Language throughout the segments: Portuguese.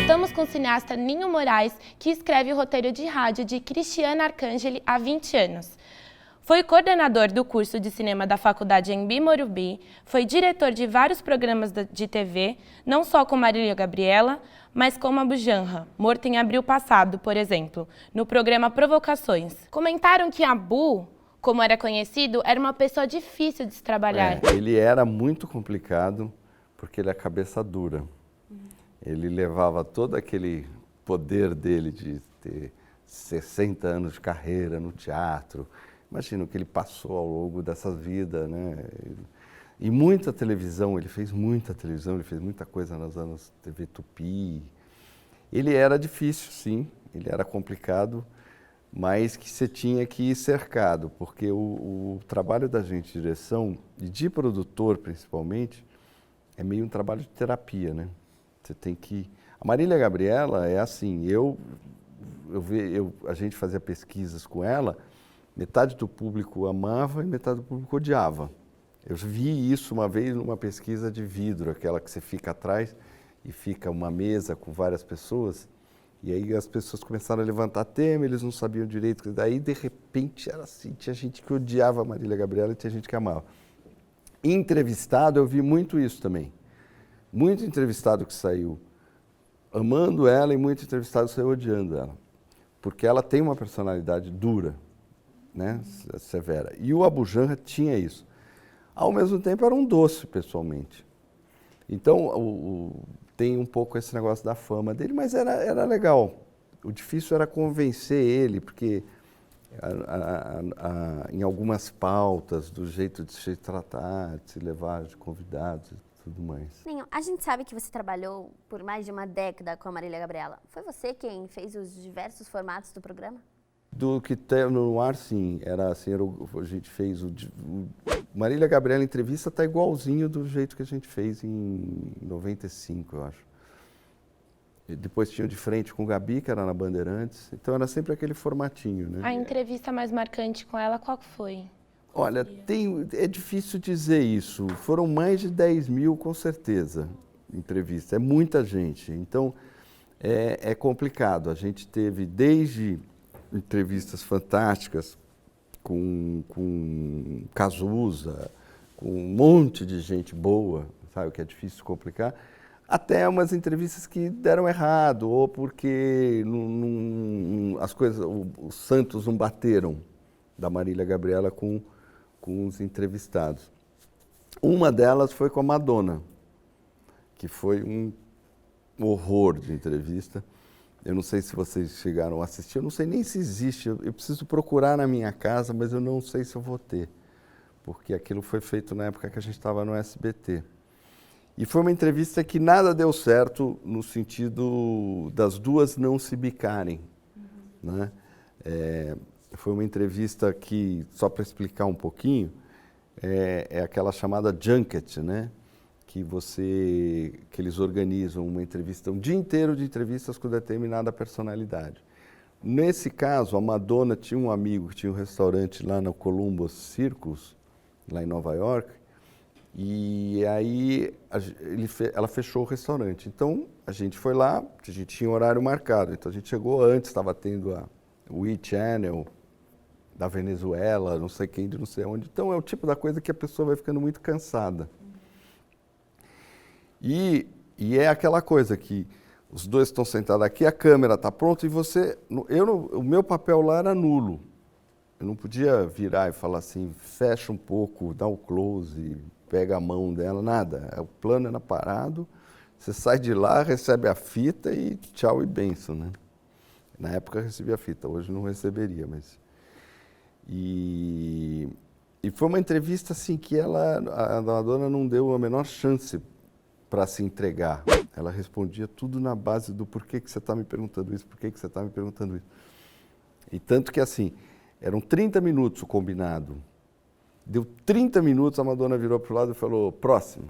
Voltamos com o cineasta Ninho Moraes, que escreve o roteiro de rádio de Cristiana Arcangeli há 20 anos. Foi coordenador do curso de cinema da Faculdade Embi Morumbi, foi diretor de vários programas de TV, não só com Marília Gabriela, mas como a Bujanra, morta em abril passado, por exemplo, no programa Provocações. Comentaram que Abu, como era conhecido, era uma pessoa difícil de se trabalhar. Ele era muito complicado porque ele é cabeça dura. Ele levava todo aquele poder dele de ter 60 anos de carreira no teatro. Imagina o que ele passou ao longo dessa vida, né? E muita televisão, ele fez muita televisão, ele fez muita coisa nas anos TV Tupi. Ele era difícil, sim, ele era complicado, mas que você tinha que ir cercado, porque o trabalho da gente de direção, e de produtor principalmente, é meio um trabalho de terapia, né? Você tem que... A Marília Gabriela é assim, a gente fazia pesquisas com ela, metade do público amava e metade do público odiava. Eu vi isso uma vez numa pesquisa de vidro, aquela que você fica atrás e fica uma mesa com várias pessoas, e aí as pessoas começaram a levantar tema, eles não sabiam direito, daí de repente era assim, tinha gente que odiava a Marília Gabriela e tinha gente que amava. Entrevistado, eu vi muito isso também. Muito entrevistado que saiu amando ela e muito entrevistado que saiu odiando ela. Porque ela tem uma personalidade dura, né, severa. E o Abu Janra tinha isso. Ao mesmo tempo era um doce, pessoalmente. Então, tem um pouco esse negócio da fama dele, mas era legal. O difícil era convencer ele, porque em algumas pautas, do jeito de se tratar, de se levar de convidados e tudo mais. Ninho, a gente sabe que você trabalhou por mais de uma década com a Marília Gabriela. Foi você quem fez os diversos formatos do programa? Do que tem no ar, sim. A gente fez Marília Gabriela Entrevista está igualzinho do jeito que a gente fez em 95, eu acho. E depois tinha De Frente com Gabi, que era na Bandeirantes. Então era sempre aquele formatinho, né? A entrevista mais marcante com ela, qual foi? Olha, é difícil dizer isso. Foram mais de 10 mil, com certeza, entrevistas. É muita gente. Então, é complicado. A gente teve desde entrevistas fantásticas com Cazuza, com um monte de gente boa, sabe, que é difícil complicar, até umas entrevistas que deram errado, ou porque as coisas, os santos não bateram, da Marília Gabriela com os entrevistados. Uma delas foi com a Madonna, que foi um horror de entrevista. Eu não sei se vocês chegaram a assistir, eu não sei nem se existe, eu preciso procurar na minha casa, mas eu não sei se eu vou ter, porque aquilo foi feito na época que a gente estava no SBT. E foi uma entrevista que nada deu certo no sentido das duas não se bicarem, né? Foi uma entrevista que, só para explicar um pouquinho, é aquela chamada junket, né? Que eles organizam uma entrevista, um dia inteiro de entrevistas com determinada personalidade. Nesse caso, a Madonna tinha um amigo que tinha um restaurante lá no Columbus Circus, lá em Nova York, e aí ela fechou o restaurante. Então, a gente foi lá, a gente tinha um horário marcado, então a gente chegou antes, estava tendo o E-Channel da Venezuela, não sei quem, de não sei onde. Então, é o tipo da coisa que a pessoa vai ficando muito cansada. E é aquela coisa que os dois estão sentados aqui, a câmera está pronta e você... o meu papel lá era nulo. Eu não podia virar e falar assim, fecha um pouco, dá um close, pega a mão dela, nada. O plano era parado, você sai de lá, recebe a fita e tchau e benção, né? Na época eu recebia a fita, hoje não receberia, mas... E foi uma entrevista assim que a Madonna não deu a menor chance para se entregar. Ela respondia tudo na base do porquê que você está me perguntando isso, porquê que você está me perguntando isso. E tanto que assim, eram 30 minutos o combinado. Deu 30 minutos, a Madonna virou para o lado e falou, próximo.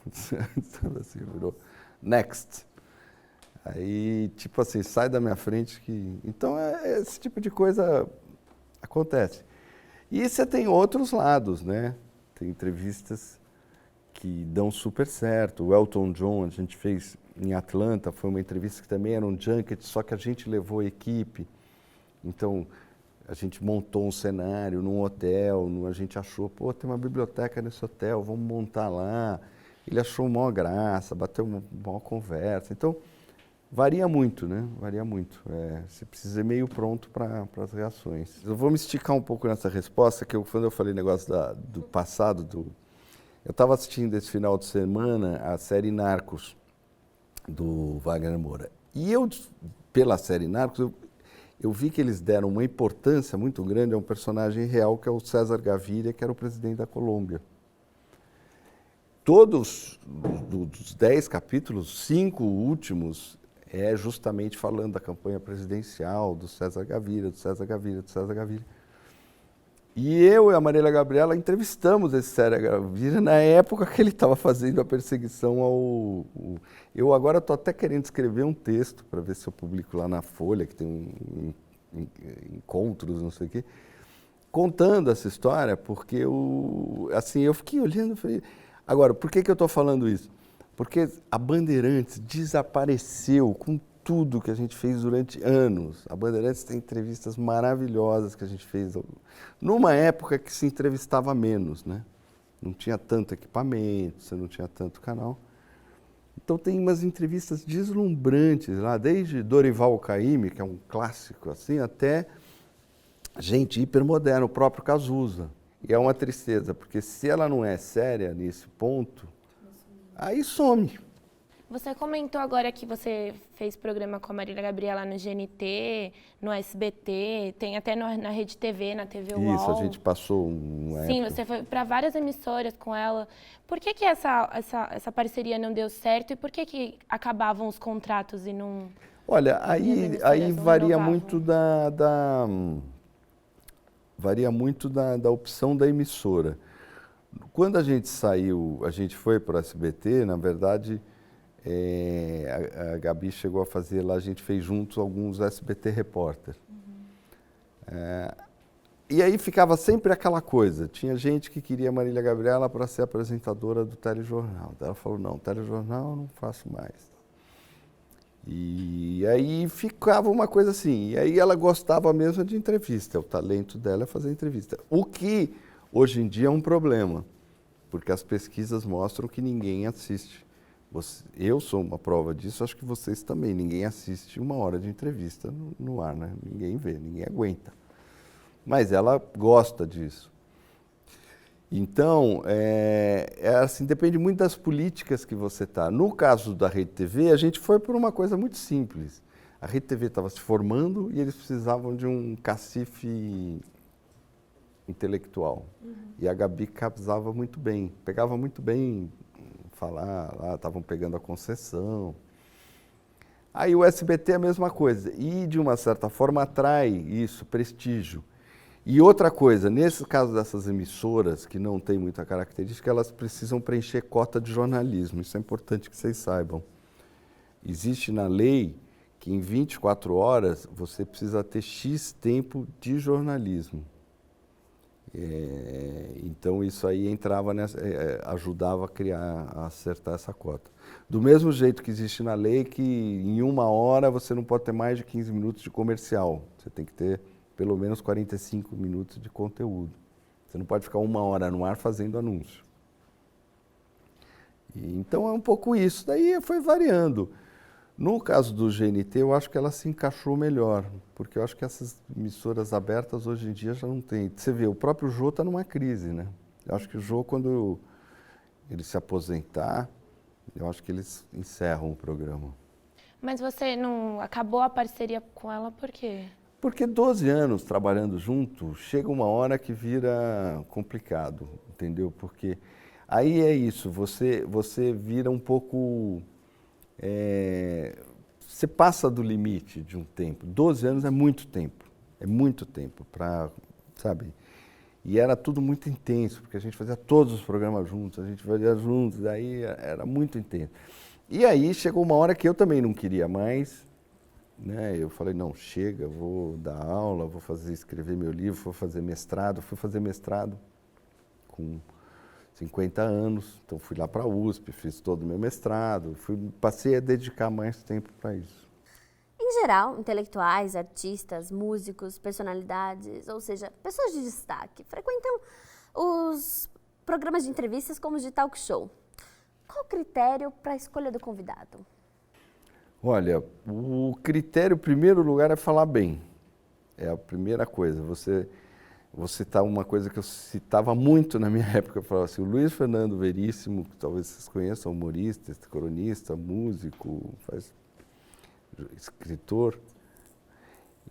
Assim, virou, next. Aí, tipo assim, sai da minha frente que... Então, esse tipo de coisa acontece. E você tem outros lados, né? Tem entrevistas que dão super certo. O Elton John, a gente fez em Atlanta, foi uma entrevista que também era um junket, só que a gente levou a equipe. Então, a gente montou um cenário num hotel, a gente achou, pô, tem uma biblioteca nesse hotel, vamos montar lá. Ele achou uma graça, bateu uma boa conversa. Então, varia muito, né? Varia muito. Você precisa ir meio pronto para as reações. Eu vou me esticar um pouco nessa resposta, que quando eu falei negócio do passado, eu estava assistindo esse final de semana a série Narcos, do Wagner Moura. E eu, pela série Narcos, eu vi que eles deram uma importância muito grande a um personagem real, que é o César Gaviria, que era o presidente da Colômbia. Todos dos 10 capítulos, 5 últimos, é justamente falando da campanha presidencial, do César Gaviria, do César Gaviria, do César Gaviria. E eu e a Marília Gabriela entrevistamos esse César Gaviria na época que ele estava fazendo a perseguição Eu agora estou até querendo escrever um texto para ver se eu publico lá na Folha, que tem encontros, não sei o quê, contando essa história, porque eu fiquei olhando e falei... Agora, por que eu estou falando isso? Porque a Bandeirantes desapareceu com tudo que a gente fez durante anos. A Bandeirantes tem entrevistas maravilhosas que a gente fez numa época que se entrevistava menos, né? Não tinha tanto equipamento, você não tinha tanto canal. Então tem umas entrevistas deslumbrantes lá, desde Dorival Caymmi, que é um clássico assim, até gente hipermoderna, o próprio Cazuza. E é uma tristeza, porque se ela não é séria nesse ponto, aí some. Você comentou agora que você fez programa com a Marília Gabriela no GNT, no SBT, tem até na Rede TV, na TV UOL. Isso, a gente passou uma Sim, época. você foi para várias emissoras com ela. Por que essa parceria não deu certo e por que acabavam os contratos e não... Olha, aí varia renovavam? muito varia muito da opção da emissora. Quando a gente saiu, a gente foi para o SBT, na verdade, a Gabi chegou a fazer lá, a gente fez juntos alguns SBT Repórter. E aí ficava sempre aquela coisa, tinha gente que queria a Marília Gabriela para ser apresentadora do telejornal. Ela falou, não, telejornal eu não faço mais. E aí ficava uma coisa assim, e aí ela gostava mesmo de entrevista, o talento dela é fazer entrevista. O que hoje em dia é um problema, porque as pesquisas mostram que ninguém assiste. Eu sou uma prova disso, acho que vocês também, ninguém assiste 1 hora de entrevista no ar, né? Ninguém vê, ninguém aguenta. Mas ela gosta disso. Então, assim, depende muito das políticas que você está. No caso da Rede TV, a gente foi por uma coisa muito simples. A Rede TV estava se formando e eles precisavam de um cacife intelectual. E a Gabi casava muito bem, pegava muito bem falar, lá estavam pegando a concessão. Aí o SBT é a mesma coisa. E, de uma certa forma, atrai isso, prestígio. E outra coisa, nesse caso dessas emissoras que não têm muita característica, elas precisam preencher cota de jornalismo. Isso é importante que vocês saibam. Existe na lei que em 24 horas você precisa ter X tempo de jornalismo. Então isso aí entrava ajudava a acertar essa cota. Do mesmo jeito que existe na lei que em 1 hora você não pode ter mais de 15 minutos de comercial. Você tem que ter pelo menos 45 minutos de conteúdo. Você não pode ficar 1 hora no ar fazendo anúncio. Então é um pouco isso. Daí foi variando. No caso do GNT, eu acho que ela se encaixou melhor, porque eu acho que essas emissoras abertas hoje em dia já não tem. Você vê, o próprio Jô está numa crise, né? Eu acho que o Jô, quando ele se aposentar, eu acho que eles encerram o programa. Mas você não acabou a parceria com ela por quê? Porque 12 anos trabalhando junto, chega uma hora que vira complicado, entendeu? Porque aí é isso, você vira um pouco... você passa do limite de um tempo. 12 anos é muito tempo para, sabe? E era tudo muito intenso, porque a gente fazia todos os programas juntos, a gente fazia juntos, aí era muito intenso. E aí chegou uma hora que eu também não queria mais, né? Eu falei, não, chega, vou dar aula, vou escrever meu livro, vou fazer mestrado. Fui fazer mestrado com 50 anos, então fui lá para a USP, fiz todo o meu mestrado, passei a dedicar mais tempo para isso. Em geral, intelectuais, artistas, músicos, personalidades, ou seja, pessoas de destaque, frequentam os programas de entrevistas como os de talk show. Qual o critério para a escolha do convidado? Olha, o critério, em primeiro lugar, é falar bem. É a primeira coisa. Vou citar uma coisa que eu citava muito na minha época, eu falava assim, o Luiz Fernando Veríssimo, que talvez vocês conheçam, humorista, cronista, músico, escritor,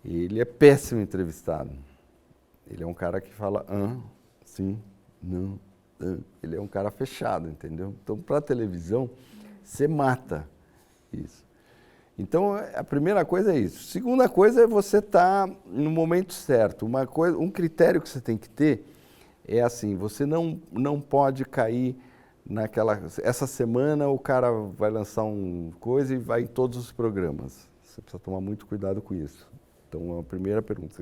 ele é péssimo entrevistado. Ele é um cara que fala, sim, não, ele é um cara fechado, entendeu? Então, para a televisão, você mata isso. Então, a primeira coisa é isso. Segunda coisa é você estar no momento certo. Um critério que você tem que ter é assim, você não pode cair naquela... Essa semana o cara vai lançar uma coisa e vai em todos os programas. Você precisa tomar muito cuidado com isso. Então, a primeira pergunta.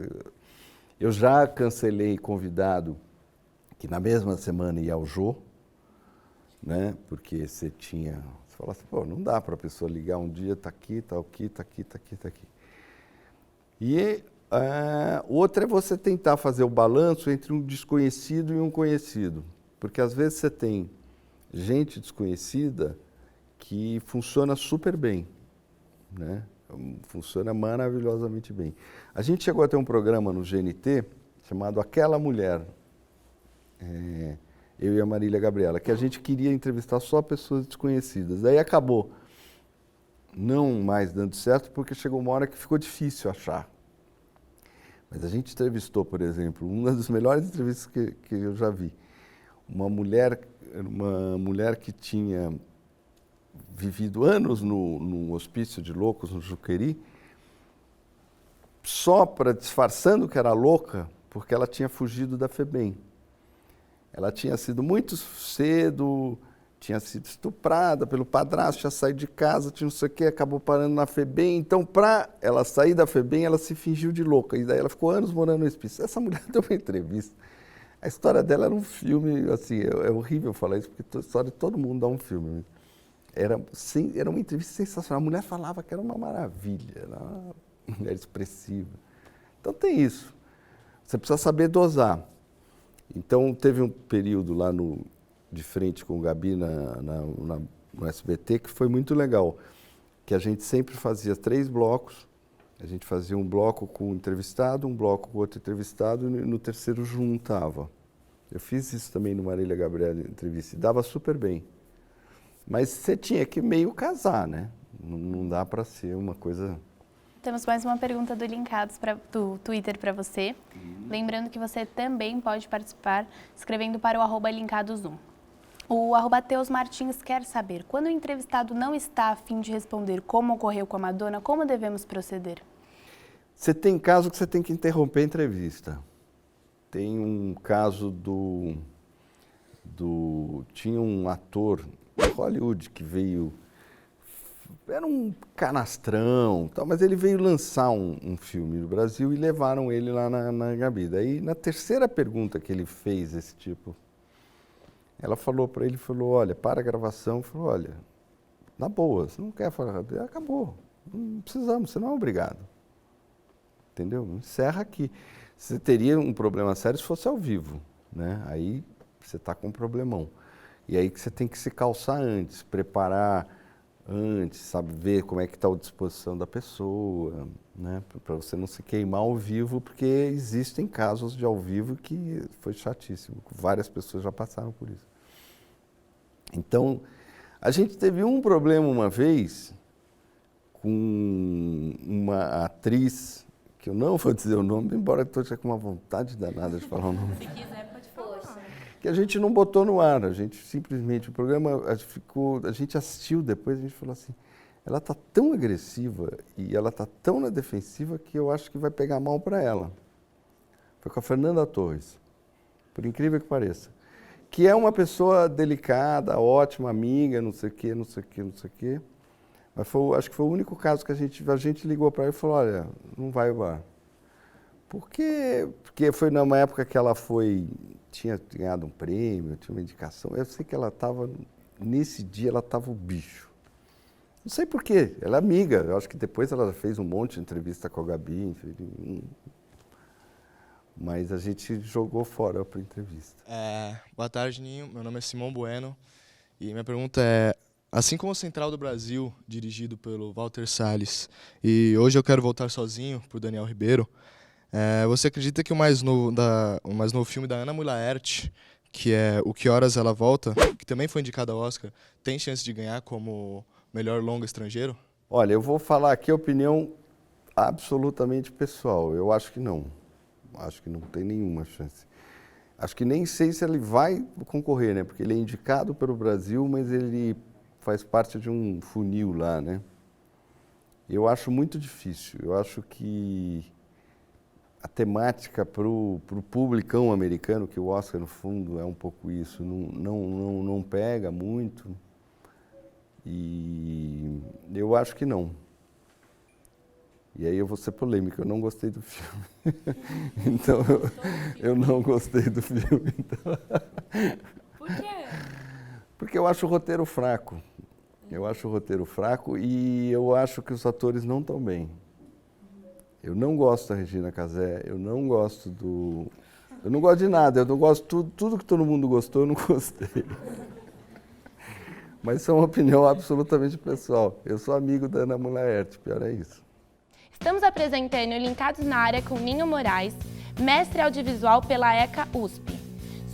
Eu já cancelei convidado que na mesma semana ia ao Jô, né? Porque você fala assim, pô, não dá para a pessoa ligar um dia, tá aqui, tá aqui, tá aqui, tá aqui, tá aqui. E outra é você tentar fazer o balanço entre um desconhecido e um conhecido. Porque às vezes você tem gente desconhecida que funciona super bem, né? Funciona maravilhosamente bem. A gente chegou a ter um programa no GNT chamado Aquela Mulher, eu e a Marília Gabriela, que a gente queria entrevistar só pessoas desconhecidas. Daí acabou não mais dando certo, porque chegou uma hora que ficou difícil achar. Mas a gente entrevistou, por exemplo, uma das melhores entrevistas que eu já vi. Uma mulher que tinha vivido anos no hospício de loucos, no Juqueri, só disfarçando que era louca, porque ela tinha fugido da FEBEM. Ela tinha sido muito cedo, tinha sido estuprada pelo padrasto, tinha saído de casa, tinha não sei o quê, acabou parando na FEBEM. Então, para ela sair da FEBEM, ela se fingiu de louca. E daí ela ficou anos morando no hospício. Essa mulher deu uma entrevista. A história dela era um filme, assim, é horrível falar isso, porque a história de todo mundo dá um filme. Era uma entrevista sensacional. A mulher falava que era uma maravilha, era uma mulher expressiva. Então tem isso. Você precisa saber dosar. Então teve um período lá de frente com o Gabi no SBT que foi muito legal, que a gente sempre fazia 3 blocos. A gente fazia um bloco com o entrevistado, um bloco com outro entrevistado e no terceiro juntava. Eu fiz isso também no Marília Gabriela entrevista e dava super bem. Mas você tinha que meio casar, né? Não dá para ser uma coisa... Temos mais uma pergunta do Linkados do Twitter para você. Lembrando que você também pode participar escrevendo para o @Linkados1. O @Teus Martins quer saber, quando o entrevistado não está a fim de responder como ocorreu com a Madonna, como devemos proceder? Você tem caso que você tem que interromper a entrevista. Tem um caso tinha um ator de Hollywood que veio, era um canastrão, tal, mas ele veio lançar um filme no Brasil e levaram ele lá na Gabi. Daí, na terceira pergunta que ele fez esse tipo, ela falou para ele, olha, para a gravação, falou, olha, na boa, você não quer falar, acabou, não precisamos, você não é obrigado. Entendeu? Encerra aqui. Você teria um problema sério se fosse ao vivo, né? Aí você está com um problemão. E aí que você tem que se calçar antes, preparar antes, sabe, ver como é que está a disposição da pessoa, né? Para você não se queimar ao vivo, porque existem casos de ao vivo que foi chatíssimo. Várias pessoas já passaram por isso. Então, a gente teve um problema uma vez com uma atriz, que eu não vou dizer o nome, embora eu esteja com uma vontade danada de falar o nome. Se quiser, pode falar. Que a gente não botou no ar, a gente simplesmente, o programa a gente assistiu depois, a gente falou assim, ela está tão agressiva e ela está tão na defensiva que eu acho que vai pegar mal para ela. Foi com a Fernanda Torres, por incrível que pareça. Que é uma pessoa delicada, ótima, amiga, não sei o quê, não sei o quê, não sei o quê. Mas acho que foi o único caso que a gente ligou para ela e falou, olha, não vai ao ar. Porque foi numa época que ela foi tinha ganhado um prêmio, tinha uma indicação. Eu sei que ela estava, nesse dia, ela estava o bicho. Não sei por quê, ela é amiga. Eu acho que depois ela fez um monte de entrevista com a Gabi. Mas a gente jogou fora para a entrevista. Boa tarde, Ninho. Meu nome é Simão Bueno. E minha pergunta é, assim como o Central do Brasil, dirigido pelo Walter Salles, e Hoje Eu Quero Voltar Sozinho, por Daniel Ribeiro, você acredita que o mais novo filme da Ana Mulaert, que é O Que Horas Ela Volta, que também foi indicado ao Oscar, tem chance de ganhar como melhor longa estrangeiro? Olha, eu vou falar aqui a opinião absolutamente pessoal. Eu acho que não. Acho que não tem nenhuma chance. Acho que nem sei se ele vai concorrer, né? Porque ele é indicado pelo Brasil, mas ele faz parte de um funil lá, né? Eu acho muito difícil. Eu acho que a temática para o publicão americano, que o Oscar, no fundo, é um pouco isso, não pega muito. E eu acho que não. E aí eu vou ser polêmico, eu não gostei do filme. Então, eu não gostei do filme. Então. Por quê? Porque eu acho o roteiro fraco. Eu acho o roteiro fraco e eu acho que os atores não estão bem. Eu não gosto da Regina Casé, eu não gosto eu não gosto de nada, eu não gosto tudo que todo mundo gostou, eu não gostei. Mas isso é uma opinião absolutamente pessoal. Eu sou amigo da Ana Mulaert, pior é isso. Estamos apresentando Linkados na Área com Ninho Moraes, mestre audiovisual pela ECA USP.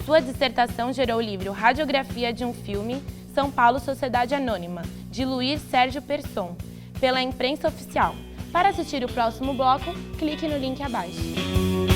Sua dissertação gerou o livro Radiografia de um Filme, São Paulo Sociedade Anônima, de Luiz Sérgio Persson, pela imprensa oficial. Para assistir o próximo bloco, clique no link abaixo.